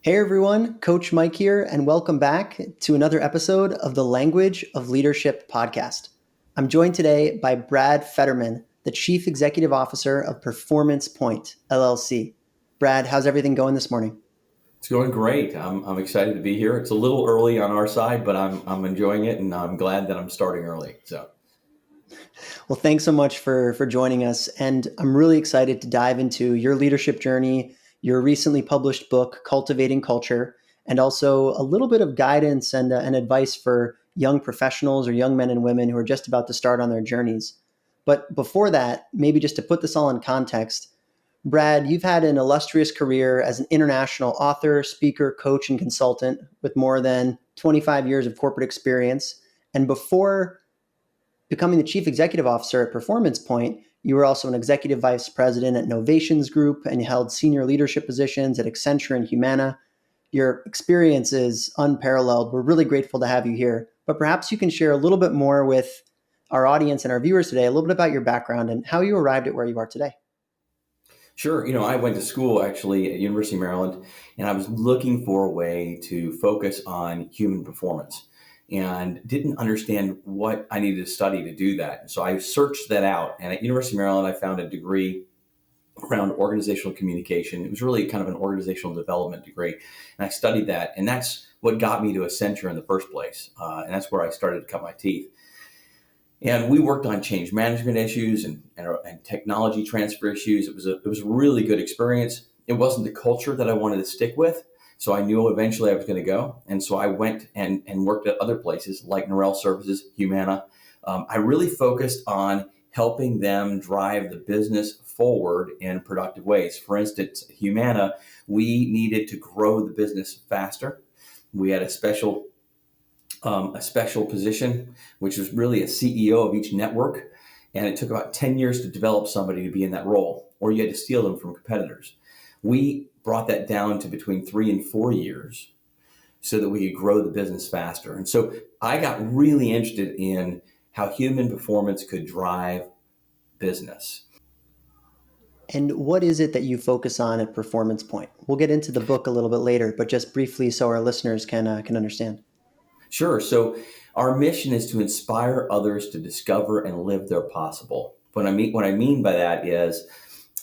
Hey everyone, Coach Mike here, and welcome back to another episode of the Language of Leadership podcast. I'm joined today by Brad Federman, the Chief Executive Officer of PerformancePoint, LLC. Brad, how's everything going this morning? It's going great. I'm excited to be here. It's a little early on our side, but I'm enjoying it, and I'm glad that I'm starting early. Well, thanks so much for joining us, and I'm really excited to dive into your leadership journey, your recently published book, Cultivating Culture, and also a little bit of guidance and advice for young professionals or young men and women who are just about to start on their journeys. But before that, maybe just to put this all in context, Brad, you've had an illustrious career as an international author, speaker, coach, and consultant with more than 25 years of corporate experience. And before becoming the chief executive officer at Performance Point, you were also an executive vice president at Novations Group and you held senior leadership positions at Accenture and Humana. Your experience is unparalleled. We're really grateful to have you here. But perhaps you can share a little bit more with our audience and our viewers today, a little bit about your background and how you arrived at where you are today. Sure. I went to school actually at University of Maryland, and I was looking for a way to focus on human performance and didn't understand what I needed to study to do that. So I searched that out. And at University of Maryland, I found a degree around organizational communication. It was really kind of an organizational development degree. And I studied that. And that's what got me to Accenture in the first place. And that's where I started to cut my teeth. And we worked on change management issues and technology transfer issues. It was a really good experience. It wasn't the culture that I wanted to stick with. So I knew eventually I was going to go. And so I went and worked at other places like Norrell Services, Humana. I really focused on helping them drive the business forward in productive ways. For instance, Humana, we needed to grow the business faster. We had a special position, which was really a CEO of each network. And it took about 10 years to develop somebody to be in that role, or you had to steal them from competitors. We brought that down to between 3 and 4 years so that we could grow the business faster. And so I got really interested in how human performance could drive business. And what is it that you focus on at Performance Point? We'll get into the book a little bit later, but just briefly so our listeners can understand. Sure. So our mission is to inspire others to discover and live their possible. What I mean by that is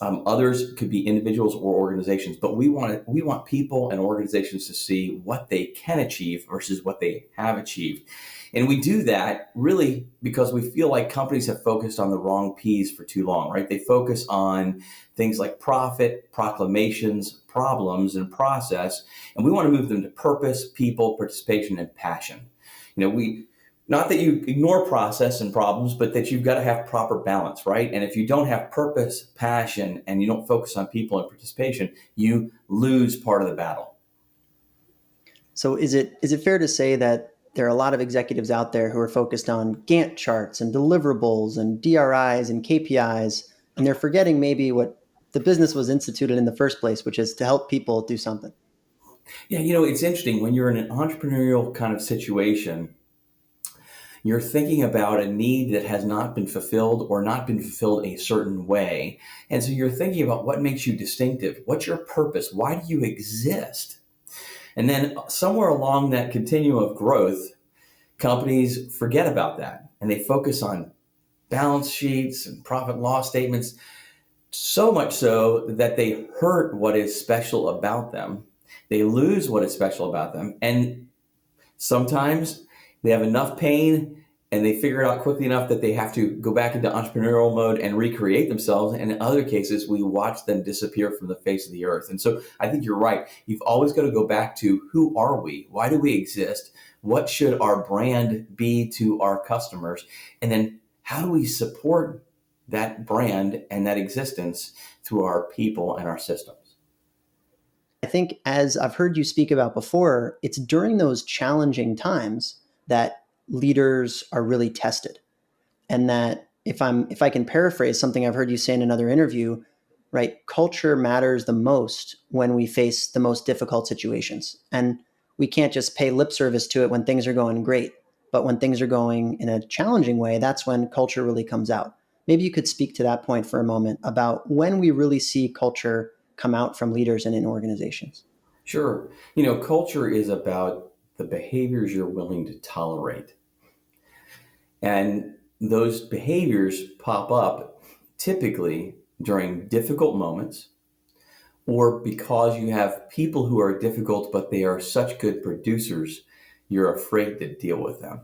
others could be individuals or organizations, but we want people and organizations to see what they can achieve versus what they have achieved. And we do that really because we feel like companies have focused on the wrong P's for too long, right? They focus on things like profit, proclamations, problems, and process. And we want to move them to purpose, people, participation, and passion. Not that you ignore process and problems, but that you've got to have proper balance, right? And if you don't have purpose, passion, and you don't focus on people and participation, you lose part of the battle. So is it fair to say that there are a lot of executives out there who are focused on Gantt charts and deliverables and DRIs and KPIs, and they're forgetting maybe what the business was instituted in the first place, which is to help people do something? Yeah, it's interesting when you're in an entrepreneurial kind of situation. You're thinking about a need that has not been fulfilled or not been fulfilled a certain way. And so you're thinking about what makes you distinctive. What's your purpose? Why do you exist? And then somewhere along that continuum of growth, companies forget about that and they focus on balance sheets and profit and loss statements, so much so that they hurt what is special about them. They lose what is special about them. And sometimes they have enough pain and they figure it out quickly enough that they have to go back into entrepreneurial mode and recreate themselves. And in other cases, we watch them disappear from the face of the earth. And so I think you're right. You've always got to go back to who are we? Why do we exist? What should our brand be to our customers? And then how do we support that brand and that existence through our people and our systems? I think, as I've heard you speak about before, it's during those challenging times that leaders are really tested. And that if I can paraphrase something I've heard you say in another interview, right, culture matters the most when we face the most difficult situations. And we can't just pay lip service to it when things are going great. But when things are going in a challenging way, that's when culture really comes out. Maybe you could speak to that point for a moment about when we really see culture come out from leaders and in organizations. Sure. Culture is about the behaviors you're willing to tolerate. And those behaviors pop up typically during difficult moments or because you have people who are difficult, but they are such good producers, you're afraid to deal with them.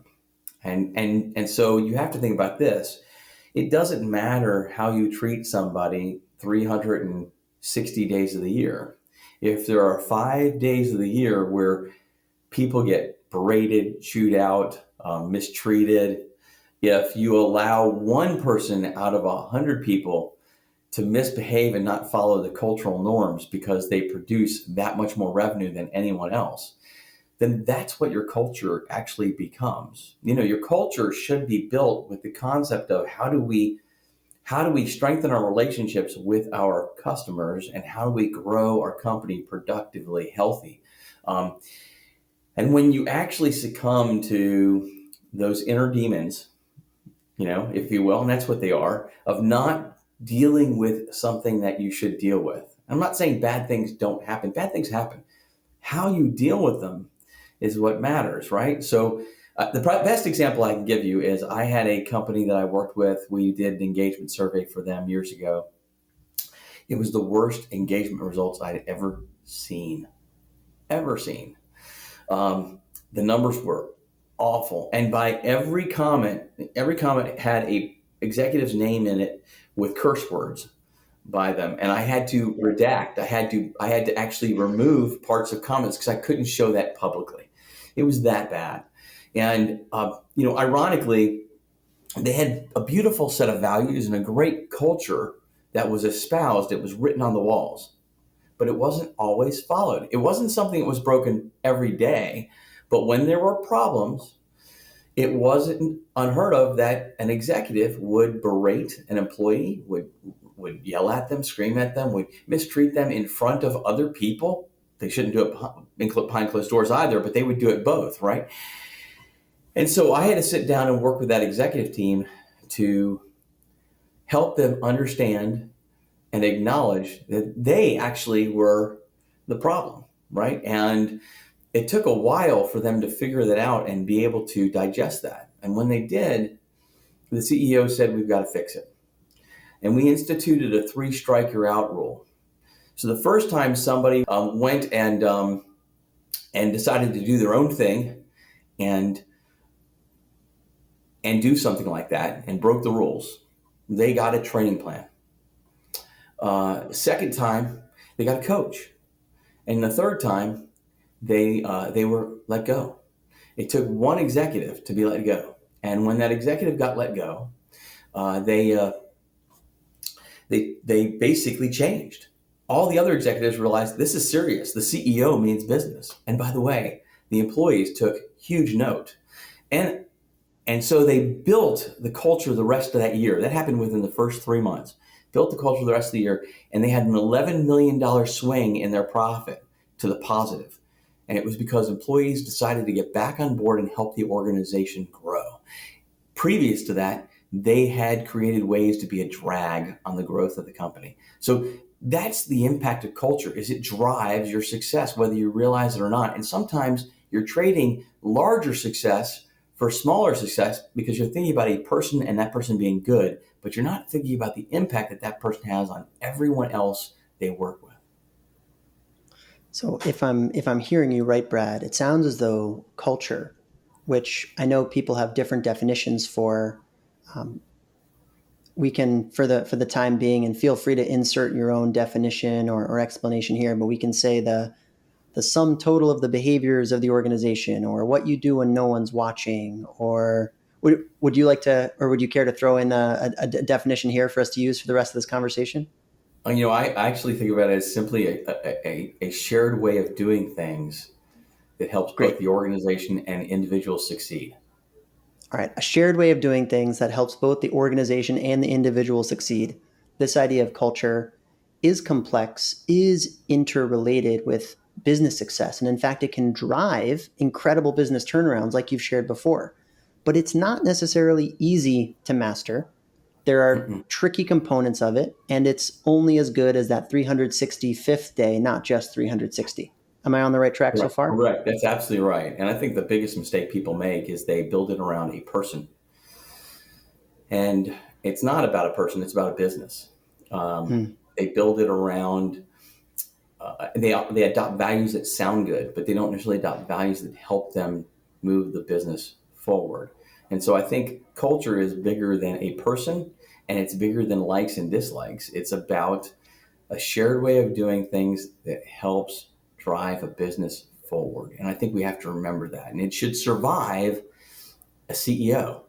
And so you have to think about this. It doesn't matter how you treat somebody 360 days of the year. If there are 5 days of the year where people get berated, chewed out, mistreated, if you allow one person out of 100 people to misbehave and not follow the cultural norms because they produce that much more revenue than anyone else, then that's what your culture actually becomes. Your culture should be built with the concept of how do we strengthen our relationships with our customers, and how do we grow our company productively healthy. And when you actually succumb to those inner demons, if you will, and that's what they are, of not dealing with something that you should deal with. I'm not saying bad things don't happen. Bad things happen. How you deal with them is what matters, right? So the best example I can give you is I had a company that I worked with. We did an engagement survey for them years ago. It was the worst engagement results I'd ever seen. Ever seen. The numbers were awful. And by every comment had a executive's name in it with curse words by them, and I had to redact. I had to actually remove parts of comments because I couldn't show that publicly. It was that bad. And ironically, they had a beautiful set of values and a great culture that was espoused. It was written on the walls, but it wasn't always followed. It wasn't something that was broken every day, but when there were problems, it wasn't unheard of that an executive would berate an employee, would yell at them, scream at them, would mistreat them in front of other people. They shouldn't do it behind closed doors either, but they would do it both, right? And so I had to sit down and work with that executive team to help them understand and acknowledge that they actually were the problem, right? And it took a while for them to figure that out and be able to digest that. And when they did, the CEO said, we've got to fix it. And we instituted a 3-strike you're out rule. So the first time somebody went and decided to do their own thing and do something like that and broke the rules, they got a training plan. Second time, they got a coach. And the third time, they were let go. It took one executive to be let go. And when that executive got let go, they basically changed. All the other executives realized this is serious. The CEO means business. And by the way, the employees took huge note. And so they built the culture the rest of that year. That happened within the first 3 months. Built the culture the rest of the year, and they had an $11 million swing in their profit to the positive. And it was because employees decided to get back on board and help the organization grow. Previous to that, they had created ways to be a drag on the growth of the company. So that's the impact of culture, is it drives your success, whether you realize it or not. And sometimes you're trading larger success for smaller success because you're thinking about a person and that person being good, but you're not thinking about the impact that that person has on everyone else they work with. So if I'm hearing you right, Brad, it sounds as though culture, which I know people have different definitions for, we can for the time being, and feel free to insert your own definition or explanation here, but we can say the sum total of the behaviors of the organization, or what you do when no one's watching, or would you like to, or would you care to throw in a definition here for us to use for the rest of this conversation? I actually think about it as simply a shared way of doing things that helps both Great. the organization and individuals succeed. All right. A shared way of doing things that helps both the organization and the individual succeed. This idea of culture is complex, is interrelated with business success. And in fact, it can drive incredible business turnarounds like you've shared before. But it's not necessarily easy to master. There are Mm-mm. tricky components of it, and it's only as good as that 365th day, not just 360. Am I on the right track so Correct. far? Correct. That's absolutely right. And I think the biggest mistake people make is they build it around a person. And it's not about a person, it's about a business. Hmm. They build it around, they adopt values that sound good, but they don't necessarily adopt values that help them move the business forward. And so I think culture is bigger than a person, and it's bigger than likes and dislikes. It's about a shared way of doing things that helps drive a business forward. And I think we have to remember that. And it should survive a CEO.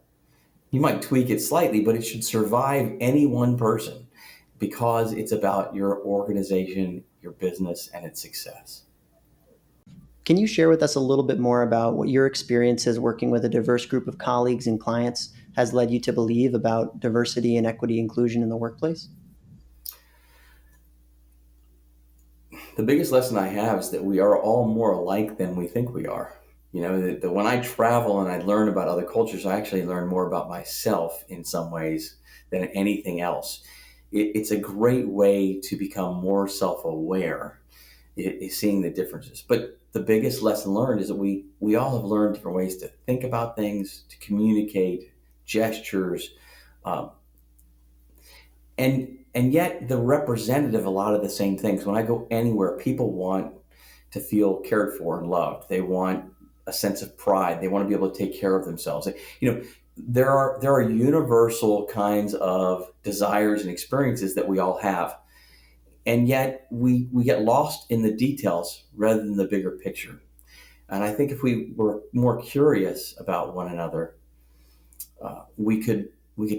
You might tweak it slightly, but it should survive any one person because it's about your organization, your business, and its success. Can you share with us a little bit more about what your experiences working with a diverse group of colleagues and clients has led you to believe about diversity and equity inclusion in the workplace? The biggest lesson I have is that we are all more alike than we think we are. You know, that when I travel and I learn about other cultures, I actually learn more about myself in some ways than anything else. It's a great way to become more self-aware, seeing the differences. But the biggest lesson learned is that we all have learned different ways to think about things, to communicate, gestures, um, and yet they're representative of a lot of the same things. When I go anywhere, people want to feel cared for and loved. They want a sense of pride. They want to be able to take care of themselves. You know, there are universal kinds of desires and experiences that we all have, and yet we get lost in the details rather than the bigger picture. And I think if we were more curious about one another, we could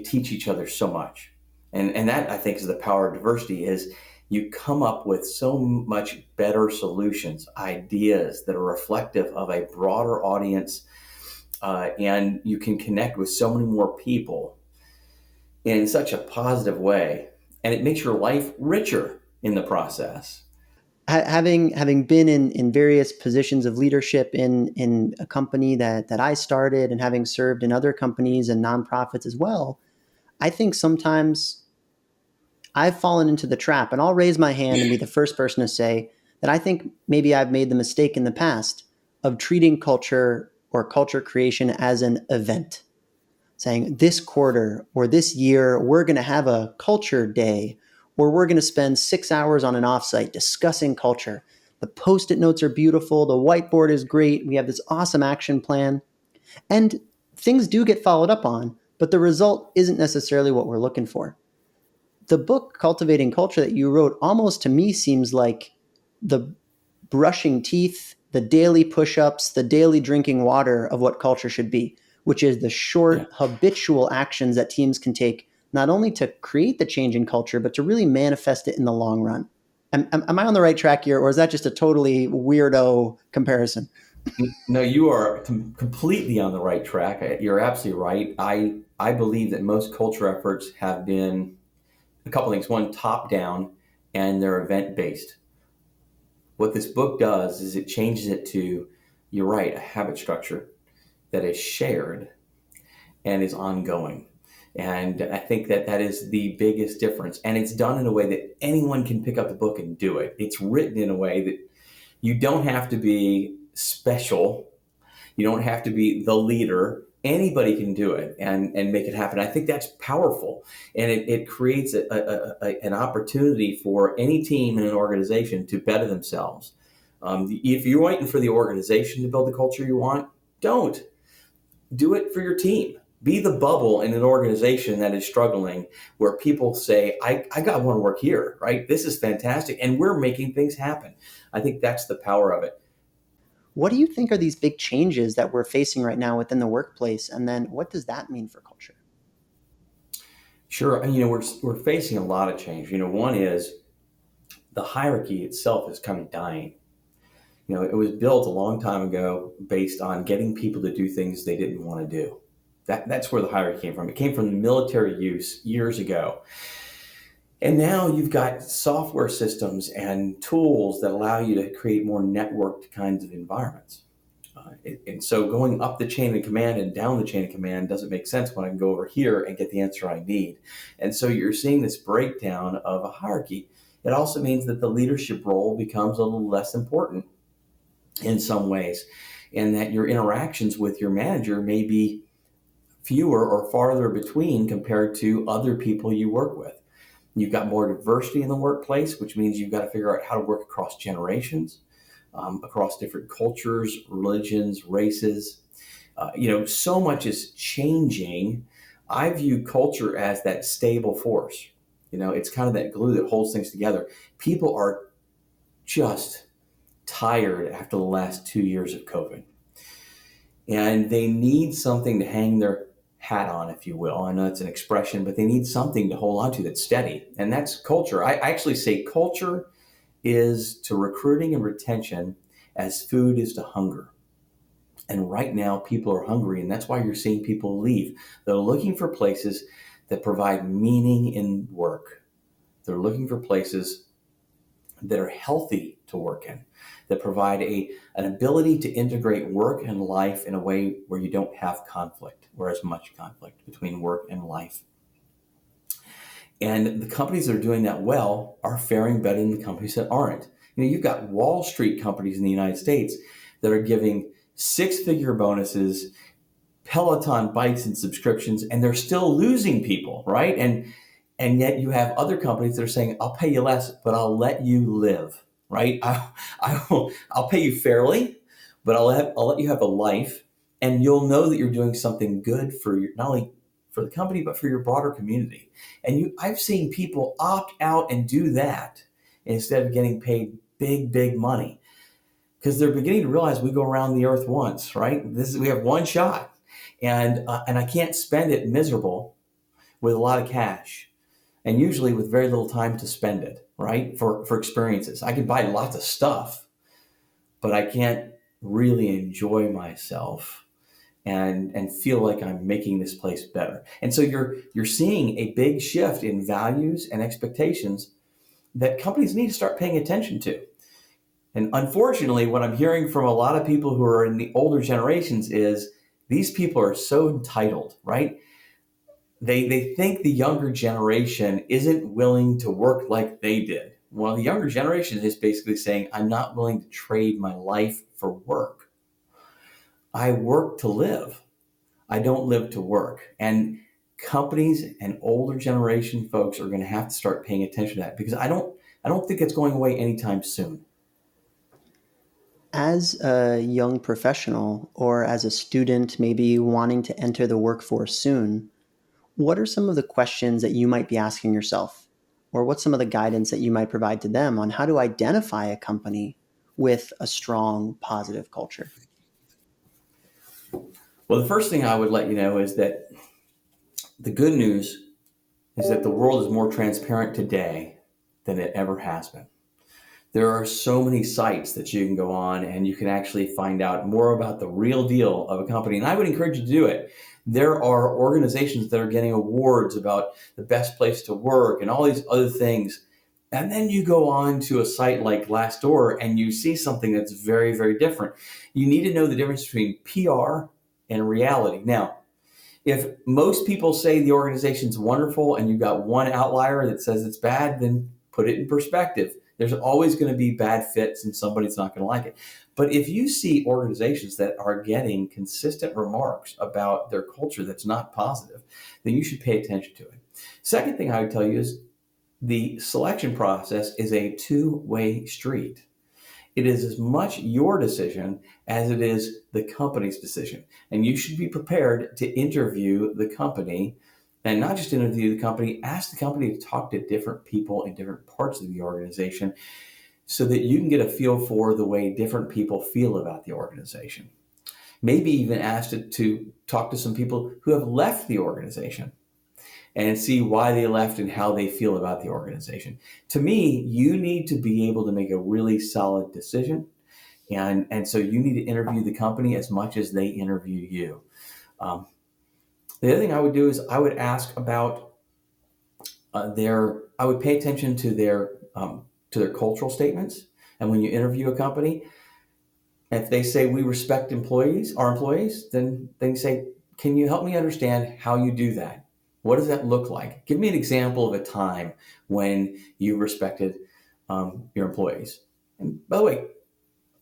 teach each other so much. And that I think is the power of diversity is you come up with so much better solutions, ideas that are reflective of a broader audience, and you can connect with so many more people in such a positive way, and it makes your life richer in the process. Having been in various positions of leadership in a company that I started and having served in other companies and nonprofits as well, I think sometimes I've fallen into the trap, and I'll raise my hand and be the first person to say that I think maybe I've made the mistake in the past of treating culture or culture creation as an event, saying this quarter or this year, we're going to have a culture day, or we're going to spend 6 hours on an offsite discussing culture. The post-it notes are beautiful. The whiteboard is great. We have this awesome action plan. And things do get followed up on, but the result isn't necessarily what we're looking for. The book, Cultivating Culture, that you wrote, almost to me seems like the brushing teeth, the daily push ups, the daily drinking water of what culture should be, which is the Yeah. short, habitual actions that teams can take, not only to create the change in culture, but to really manifest it in the long run. Am I on the right track here, or is that just a totally weirdo comparison? No, you are completely on the right track. You're absolutely right. I believe that most culture efforts have been a couple things. One, top down, and they're event based. What this book does is it changes it to, you're right, a habit structure that is shared and is ongoing. And I think that that is the biggest difference. And it's done in a way that anyone can pick up the book and do it. It's written in a way that you don't have to be special. You don't have to be the leader. Anybody can do it and make it happen. I think that's powerful. And it creates an opportunity for any team in an organization to better themselves. If you're waiting for the organization to build the culture you want, don't. Do it for your team. Be the bubble in an organization that is struggling where people say, I got want to work here, right? This is fantastic. And we're making things happen. I think that's the power of it. What do you think are these big changes that we're facing right now within the workplace? And then what does that mean for culture? Sure. We're facing a lot of change. One is the hierarchy itself is kind of dying. It was built a long time ago based on getting people to do things they didn't want to do. That's where the hierarchy came from. It came from the military use years ago. And now you've got software systems and tools that allow you to create more networked kinds of environments. And so going up the chain of command and down the chain of command doesn't make sense when I can go over here and get the answer I need. And so you're seeing this breakdown of a hierarchy. It also means that the leadership role becomes a little less important. in some ways, and that your interactions with your manager may be fewer or farther between compared to other people you work with. You've got more diversity in the workplace, which means you've got to figure out how to work across generations, across different cultures, religions, races. So much is changing. I view culture as that stable force. It's kind of that glue that holds things together. People are just tired after the last 2 years of COVID, and they need something to hang their hat on, if you will. I know that's an expression, but they need something to hold on to that's steady, and that's culture. I actually say culture is to recruiting and retention as food is to hunger. And right now, people are hungry, and that's why you're seeing people leave. They're looking for places that provide meaning in work. They're looking for places that are healthy to work in, that provide an ability to integrate work and life in a way where you don't have conflict, or as much conflict between work and life. And the companies that are doing that well are faring better than the companies that aren't. You've got Wall Street companies in the United States that are giving six-figure bonuses, Peloton bikes and subscriptions, and they're still losing people, right? And yet you have other companies that are saying, I'll pay you less, but I'll let you live, right? I'll pay you fairly, but I'll let you have a life, and you'll know that you're doing something good for not only for the company, but for your broader community. And I've seen people opt out and do that instead of getting paid big, big money, because they're beginning to realize we go around the earth once, right? We have one shot, and I can't spend it miserable with a lot of cash, and usually with very little time to spend it, right? For experiences. I can buy lots of stuff, but I can't really enjoy myself and feel like I'm making this place better. And so you're seeing a big shift in values and expectations that companies need to start paying attention to. And unfortunately, what I'm hearing from a lot of people who are in the older generations is these people are so entitled, right? They think the younger generation isn't willing to work like they did. Well, the younger generation is basically saying, I'm not willing to trade my life for work. I work to live. I don't live to work. And companies and older generation folks are going to have to start paying attention to that, because I don't think it's going away anytime soon. As a young professional or as a student maybe wanting to enter the workforce soon, what are some of the questions that you might be asking yourself? Or what's some of the guidance that you might provide to them on how to identify a company with a strong, positive culture? Well, the first thing I would let you know is that the good news is that the world is more transparent today than it ever has been. There are so many sites that you can go on and you can actually find out more about the real deal of a company. And I would encourage you to do it. There are organizations that are getting awards about the best place to work and all these other things. And then you go on to a site like Glassdoor and you see something that's very, very different. You need to know the difference between PR and reality. Now, if most people say the organization's wonderful and you've got one outlier that says it's bad, then put it in perspective. There's always going to be bad fits and somebody's not going to like it. But if you see organizations that are getting consistent remarks about their culture that's not positive, then you should pay attention to it. Second thing I would tell you is the selection process is a two-way street. It is as much your decision as it is the company's decision. And you should be prepared to interview the company, and not just interview the company, ask the company to talk to different people in different parts of the organization so that you can get a feel for the way different people feel about the organization. Maybe even ask it to talk to some people who have left the organization and see why they left and how they feel about the organization. To me, you need to be able to make a really solid decision. And so you need to interview the company as much as they interview you. The other thing I would do is I would ask about I would pay attention to their cultural statements. And when you interview a company, if they say we respect our employees, then they say, can you help me understand how you do that? What does that look like? Give me an example of a time when you respected your employees. And by the way,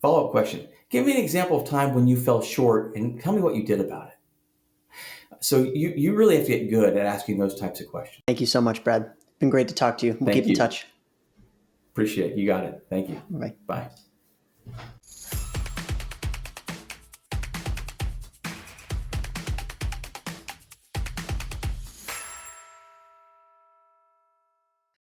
Follow-up question. Give me an example of time when you fell short and tell me what you did about it. So you really have to get good at asking those types of questions. Thank you so much, Brad. Been great to talk to you. We'll keep Thank in you. touch. Appreciate it. You got it. Thank you. Bye. Bye.